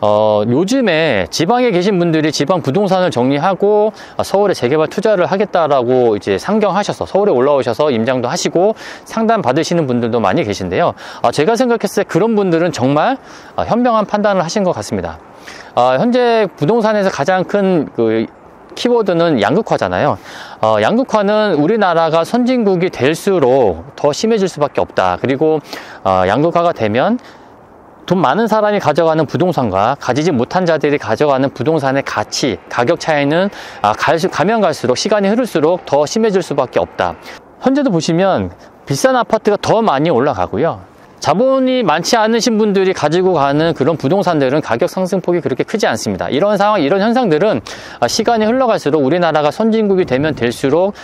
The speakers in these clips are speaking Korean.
요즘에 지방에 계신 분들이 지방 부동산을 정리하고 서울에 재개발 투자를 하겠다라고 이제 상경하셔서 서울에 올라오셔서 임장도 하시고 상담 받으시는 분들도 많이 계신데요. 제가 생각했을 때 그런 분들은 정말 현명한 판단을 하신 것 같습니다. 현재 부동산에서 가장 큰 키워드는 양극화잖아요. 양극화는 우리나라가 선진국이 될수록 더 심해질 수밖에 없다. 그리고 양극화가 되면 돈 많은 사람이 가져가는 부동산과 가지지 못한 자들이 가져가는 부동산의 가치, 가격 차이는 가면 갈수록 시간이 흐를수록 더 심해질 수밖에 없다. 현재도 보시면 비싼 아파트가 더 많이 올라가고요. 자본이 많지 않으신 분들이 가지고 가는 그런 부동산들은 가격 상승폭이 그렇게 크지 않습니다. 이런 상황, 이런 현상들은 시간이 흘러갈수록 우리나라가 선진국이 되면 될수록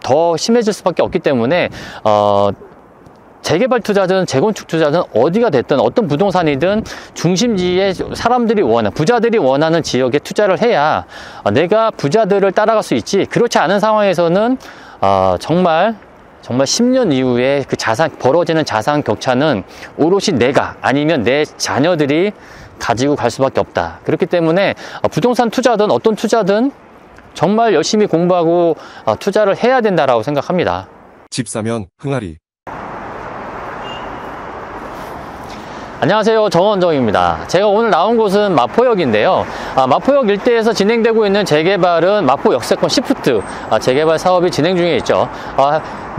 더 심해질 수밖에 없기 때문에 재개발 투자든 재건축 투자든 어디가 됐든 어떤 부동산이든 중심지에 사람들이 부자들이 원하는 지역에 투자를 해야 내가 부자들을 따라갈 수 있지, 그렇지 않은 상황에서는 정말 10년 이후에 그 벌어지는 자산 격차는 오롯이 내가 아니면 내 자녀들이 가지고 갈 수밖에 없다. 그렇기 때문에 부동산 투자든 어떤 투자든 정말 열심히 공부하고 투자를 해야 된다라고 생각합니다. 집 사면 흥아리. 안녕하세요, 정원정입니다. 제가 오늘 나온 곳은 마포역인데요. 마포역 일대에서 진행되고 있는 재개발은 마포 역세권 시프트 재개발 사업이 진행 중에 있죠.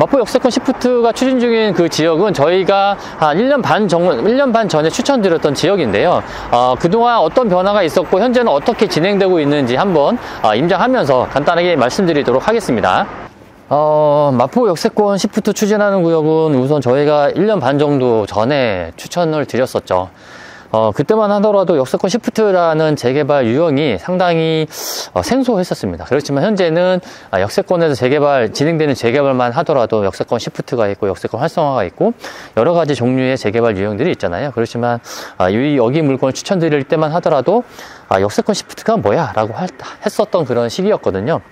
마포 역세권 시프트가 추진 중인 그 지역은 저희가 한 1년 반 전에 추천드렸던 지역인데요. 그동안 어떤 변화가 있었고 현재는 어떻게 진행되고 있는지 한번 임장하면서 간단하게 말씀드리도록 하겠습니다. 마포 역세권 시프트 추진하는 구역은 우선 저희가 1년 반 정도 전에 추천을 드렸었죠. 그때만 하더라도 역세권 시프트라는 재개발 유형이 상당히 생소했었습니다. 그렇지만 현재는 역세권에서 진행되는 재개발만 하더라도 역세권 시프트가 있고 역세권 활성화가 있고 여러 가지 종류의 재개발 유형들이 있잖아요. 그렇지만 여기 물건을 추천드릴 때만 하더라도 역세권 시프트가 뭐야? 라고 했었던 그런 시기였거든요.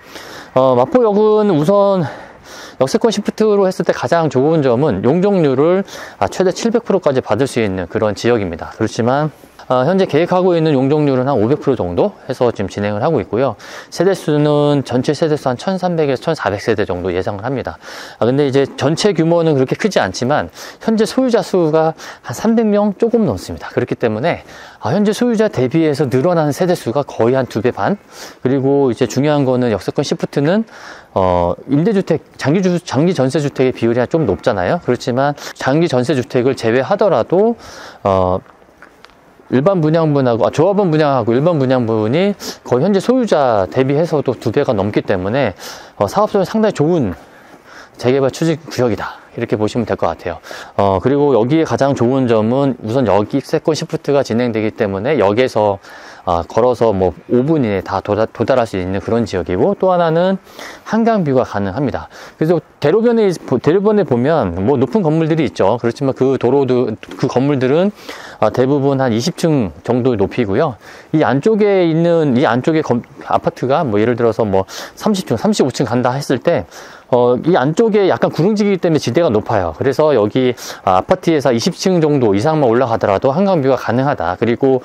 마포역은 우선 역세권 시프트로 했을 때 가장 좋은 점은 용적률을 최대 700%까지 받을 수 있는 그런 지역입니다. 그렇지만 현재 계획하고 있는 용적률은 한 500% 정도 해서 지금 진행을 하고 있고요. 세대수는 전체 세대수 한 1300에서 1400세대 정도 예상을 합니다. 근데 이제 전체 규모는 그렇게 크지 않지만 현재 소유자 수가 한 300명 조금 넘습니다. 그렇기 때문에 현재 소유자 대비해서 늘어나는 세대수가 거의 한 2배 반. 그리고 이제 중요한 거는 역세권 시프트는 임대주택, 장기 전세주택의 비율이 좀 높잖아요. 그렇지만 장기 전세주택을 제외하더라도 일반 분양분하고 조합원 분양하고 일반 분양분이 거의 현재 소유자 대비해서도 2배가 넘기 때문에 사업성이 상당히 좋은 재개발 추진 구역이다, 이렇게 보시면 될 것 같아요. 그리고 여기에 가장 좋은 점은 우선 역세권 시프트가 진행되기 때문에 역에서 걸어서 5분 이내에 다 도달할 수 있는 그런 지역이고, 또 하나는 한강뷰가 가능합니다. 그래서 대로변에 보면 높은 건물들이 있죠. 그렇지만 그 건물들은 대부분 한 20층 정도의 높이고요. 이 안쪽에 아파트가 예를 들어서 30층, 35층 간다 했을 때 이 안쪽에 약간 구릉지기 때문에 지대가 높아요. 그래서 여기 아파트에서 20층 정도 이상만 올라가더라도 한강뷰가 가능하다. 그리고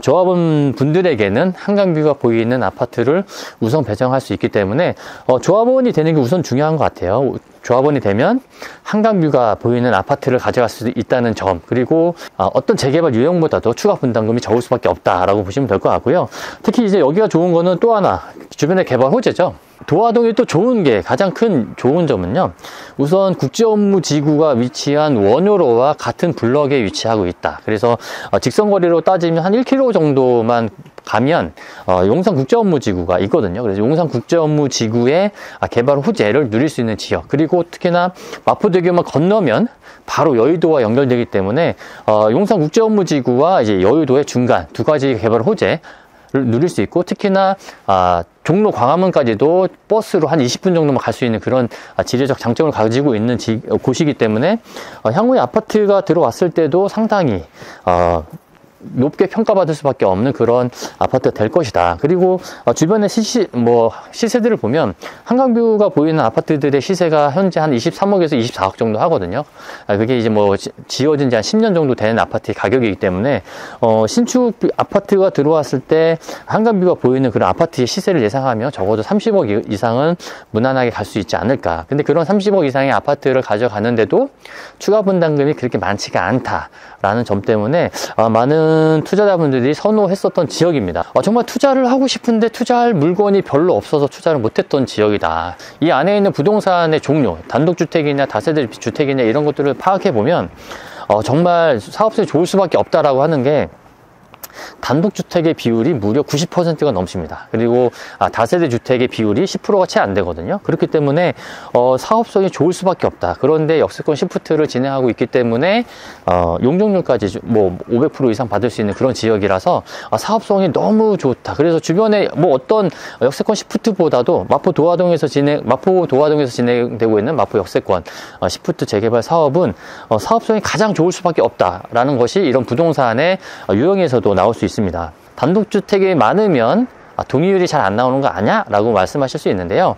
조합원 분들에게는 한강뷰가 보이는 아파트를 우선 배정할 수 있기 때문에 조합원이 되는 게 우선 중요한 것 같아요. 조합원이 되면 한강뷰가 보이는 아파트를 가져갈 수 있다는 점, 그리고 어떤 재개발 유형보다도 추가 분담금이 적을 수밖에 없다라고 보시면 될 것 같고요. 특히 이제 여기가 좋은 거는 또 하나, 주변에 개발 호재죠. 도화동이 또 좋은 게, 가장 큰 좋은 점은요, 우선 국제업무지구가 위치한 원효로와 같은 블럭에 위치하고 있다. 그래서 직선거리로 따지면 한 1km 정도만 가면 용산국제업무지구가 있거든요. 그래서 용산국제업무지구의 개발 호재를 누릴 수 있는 지역, 그리고 특히나 마포대교만 건너면 바로 여의도와 연결되기 때문에 용산국제업무지구와 이제 여의도의 중간 두 가지 개발 호재를 누릴 수 있고, 특히나 종로 광화문까지도 버스로 한 20분 정도만 갈 수 있는 그런 지리적 장점을 가지고 있는 곳이기 때문에 향후에 아파트가 들어왔을 때도 상당히 높게 평가받을 수밖에 없는 그런 아파트가 될 것이다. 그리고 주변의 시세들을 보면 한강뷰가 보이는 아파트들의 시세가 현재 한 23억에서 24억 정도 하거든요. 그게 이제 뭐 지어진 지 한 10년 정도 된 아파트의 가격이기 때문에 신축 아파트가 들어왔을 때 한강뷰가 보이는 그런 아파트의 시세를 예상하면 적어도 30억 이상은 무난하게 갈 수 있지 않을까. 근데 그런 30억 이상의 아파트를 가져가는데도 추가 분담금이 그렇게 많지가 않다라는 점 때문에 많은 투자자분들이 선호했었던 지역입니다. 정말 투자를 하고 싶은데 투자할 물건이 별로 없어서 투자를 못했던 지역이다. 이 안에 있는 부동산의 종류, 단독주택이냐 다세대 주택이냐 이런 것들을 파악해 보면 정말 사업성이 좋을 수밖에 없다라고 하는 게 단독주택의 비율이 무려 90%가 넘습니다. 그리고 다세대 주택의 비율이 10%가 채 안 되거든요. 그렇기 때문에 사업성이 좋을 수밖에 없다. 그런데 역세권 시프트를 진행하고 있기 때문에 용적률까지 뭐 500% 이상 받을 수 있는 그런 지역이라서 사업성이 너무 좋다. 그래서 주변에 뭐 어떤 역세권 시프트보다도 마포 도화동에서 진행되고 있는 마포 역세권 시프트 재개발 사업은 사업성이 가장 좋을 수밖에 없다라는 것이 이런 부동산의 유형에서도 나올 수 있습니다. 단독주택이 많으면 동의율이 잘 안 나오는 거 아니야? 라고 말씀하실 수 있는데요.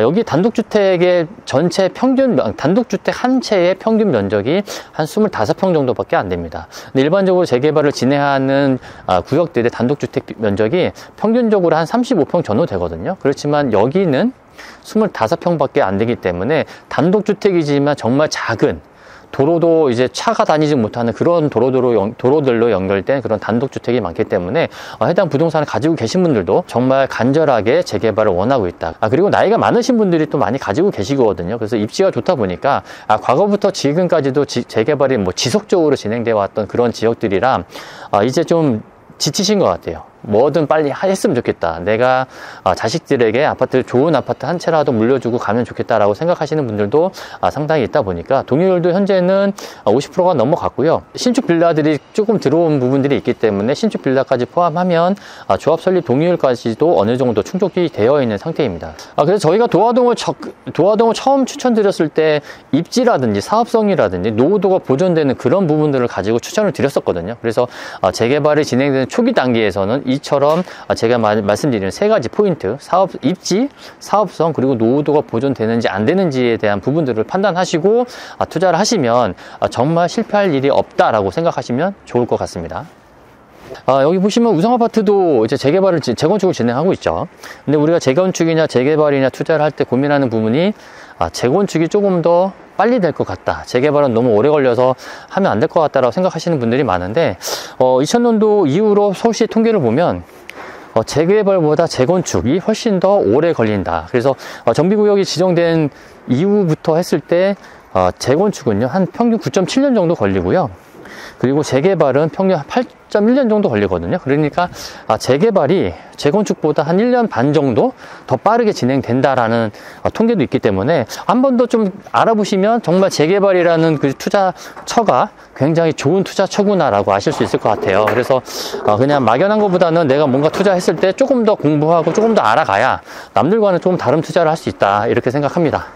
여기 단독주택의 전체 단독주택 한 채의 평균 면적이 한 25평 정도밖에 안 됩니다. 근데 일반적으로 재개발을 진행하는 구역들의 단독주택 면적이 평균적으로 한 35평 전후 되거든요. 그렇지만 여기는 25평밖에 안 되기 때문에 단독주택이지만 정말 작은 도로도 이제 차가 다니지 못하는 그런 도로들로 연결된 그런 단독주택이 많기 때문에 해당 부동산을 가지고 계신 분들도 정말 간절하게 재개발을 원하고 있다. 그리고 나이가 많으신 분들이 또 많이 가지고 계시거든요. 그래서 입지가 좋다 보니까 과거부터 지금까지도 재개발이 뭐 지속적으로 진행되어 왔던 그런 지역들이라 이제 좀 지치신 것 같아요. 뭐든 빨리 했으면 좋겠다. 내가 자식들에게 좋은 아파트 한 채라도 물려주고 가면 좋겠다라고 생각하시는 분들도 상당히 있다 보니까 동의율도 현재는 50%가 넘어갔고요. 신축 빌라들이 조금 들어온 부분들이 있기 때문에 신축 빌라까지 포함하면 조합 설립 동의율까지도 어느 정도 충족이 되어 있는 상태입니다. 그래서 저희가 도화동을 처음 추천드렸을 때 입지라든지 사업성이라든지 노후도가 보존되는 그런 부분들을 가지고 추천을 드렸었거든요. 그래서 재개발이 진행되는 초기 단계에서는 이처럼 제가 말씀드리는 세 가지 포인트, 입지, 사업성, 그리고 노후도가 보존되는지 안 되는지에 대한 부분들을 판단하시고 투자를 하시면 정말 실패할 일이 없다라고 생각하시면 좋을 것 같습니다. 여기 보시면 우성아파트도 이제 재건축을 진행하고 있죠. 근데 우리가 재건축이냐 재개발이냐 투자를 할 때 고민하는 부분이 재건축이 조금 더 빨리 될 것 같다. 재개발은 너무 오래 걸려서 하면 안 될 것 같다라고 생각하시는 분들이 많은데 2000년도 이후로 서울시의 통계를 보면 재개발보다 재건축이 훨씬 더 오래 걸린다. 그래서 정비구역이 지정된 이후부터 했을 때 재건축은요 한 평균 9.7년 정도 걸리고요. 그리고 재개발은 평균 8.1년 정도 걸리거든요. 그러니까 재개발이 재건축보다 한 1년 반 정도 더 빠르게 진행된다라는 통계도 있기 때문에 한 번 더 좀 알아보시면 정말 재개발이라는 그 투자처가 굉장히 좋은 투자처구나라고 아실 수 있을 것 같아요. 그래서 그냥 막연한 것보다는 내가 뭔가 투자했을 때 조금 더 공부하고 조금 더 알아가야 남들과는 조금 다른 투자를 할 수 있다 이렇게 생각합니다.